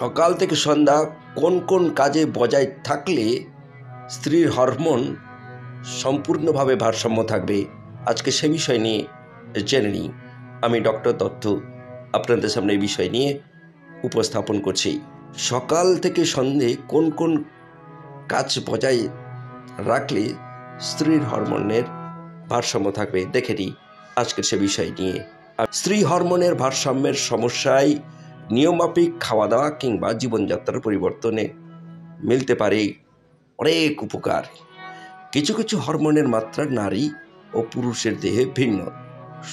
সকাল থেকে সন্ধ্যা কোন কোন কাজে বজায় থাকলে স্ত্রীর হরমোন সম্পূর্ণভাবে ভারসাম্য থাকবে, আজকে সে বিষয় নিয়ে জেনে নিই। আমি ডক্টর দত্ত আপনাদের সামনে এই বিষয় নিয়ে উপস্থাপন করছি। সকাল থেকে সন্ধে কোন কোন কাজ বজায় রাখলে স্ত্রীর হরমোনের ভারসাম্য থাকবে দেখে নিই আজকের সে বিষয় নিয়ে। স্ত্রী হরমোনের ভারসাম্যের সমস্যায় নিয়মমাফিক খাওয়া দাওয়া কিংবা জীবনযাত্রার পরিবর্তনে মিলতে পারে অনেক উপকার। কিছু কিছু হরমোনের মাত্রা নারী ও পুরুষের দেহে ভিন্ন,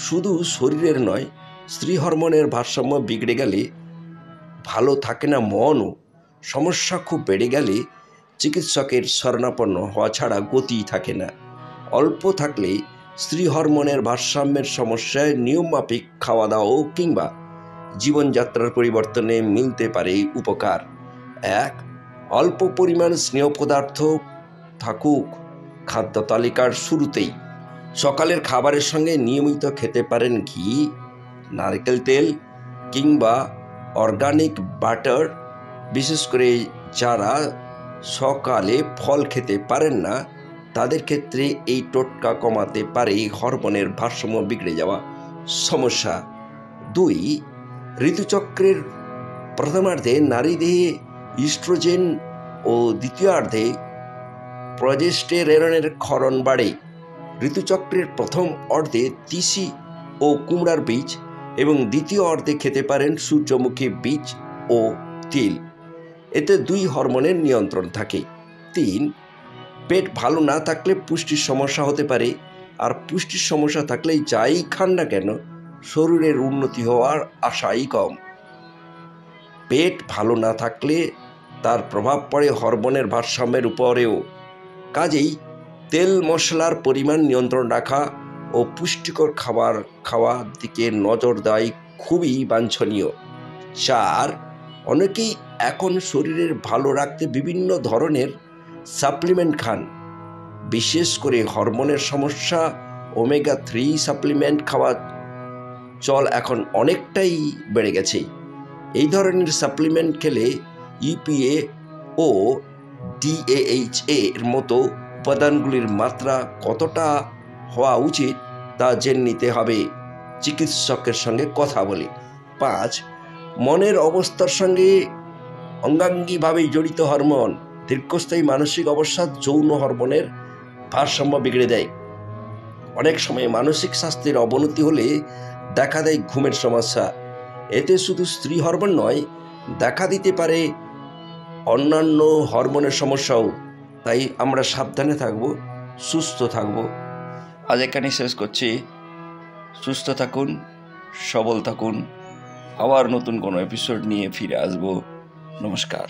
শুধু শরীরের নয়, স্ত্রী হরমোনের ভারসাম্য বিগড়ে গেলে ভালো থাকে না মনও। সমস্যা খুব বেড়ে গেলে চিকিৎসকের শরণাপন্ন হওয়া ছাড়া গতি থাকে না। অল্প থাকলে স্ত্রী হরমোনের ভারসাম্যের সমস্যায় নিয়মমাফিক খাওয়া দাওয়া কিংবা জীবনযাত্রার পরিবর্তনে মিলতে পারে উপকার। 1. অল্প পরিমাণ স্নেহ পদার্থ থাকুক খাদ্য তালিকার শুরুতেই। সকালের খাবারের সঙ্গে নিয়মিত খেতে পারেন ঘি, নারকেল তেল কিংবা অর্গানিক বাটার। বিশেষ করে যারা সকালে ফল খেতে পারেন না তাদের ক্ষেত্রে এই টোটকা কমাতে পারে হরমোনের ভারসাম্য বিগড়ে যাওয়া সমস্যা। 2. ঋতুচক্রের প্রথমার্ধে নারী দেহে ইস্ট্রোজেন ও দ্বিতীয়ার্ধে প্রজেস্টেরনের ক্ষরণ বাড়ে। ঋতুচক্রের প্রথম অর্ধে তিসি ও কুমড়ার বীজ এবং দ্বিতীয় অর্ধে খেতে পারেন সূর্যমুখী বীজ ও তিল। এতে 2 হরমোনের নিয়ন্ত্রণ থাকে। 3. পেট ভালো না থাকলে পুষ্টির সমস্যা হতে পারে, আর পুষ্টির সমস্যা থাকলে যাই খান না কেন শরীরের উন্নতি হওয়ার আশাই কম। পেট ভালো না থাকলে তার প্রভাব পড়ে হরমোনের ভারসাম্যের উপরেও। কাজেই তেল মশলার পরিমাণ নিয়ন্ত্রণ রাখা ও পুষ্টিকর খাবার খাওয়ার দিকে নজর দেওয়াই খুবই বাঞ্ছনীয়। 4. অনেকেই এখন শরীরের ভালো রাখতে বিভিন্ন ধরনের সাপ্লিমেন্ট খান। বিশেষ করে হরমোনের সমস্যা ওমেগা 3 সাপ্লিমেন্ট খাওয়া চল এখন অনেকটাই বেড়ে গেছে। এই ধরনের সাপ্লিমেন্ট খেলে ইপিএ ও ডিএএইচএ এর মতো উপাদানগুলির মাত্রা কতটা হওয়া উচিত তা জেনে নিতে হবে চিকিৎসকের সঙ্গে কথা বলে। 5. মনের অবস্থার সঙ্গে অঙ্গাঙ্গিভাবে জড়িত হরমোন। দীর্ঘস্থায়ী মানসিক অবসাদ যৌন হরমোনের ভারসাম্য বিগড়ে দেয়। অনেক সময় মানসিক স্বাস্থ্যের অবনতি হলে দেখা দেয় ঘুমের সমস্যা। এতে শুধু স্ত্রী হরমোন নয়, দেখা দিতে পারে অন্যান্য হরমোনের সমস্যাও। তাই আমরা সাবধানে থাকব, সুস্থ থাকব। আজ এখানে শেষ করছি। সুস্থ থাকুন, সবল থাকুন। আবার নতুন কোনো এপিসোড নিয়ে ফিরে আসব। নমস্কার।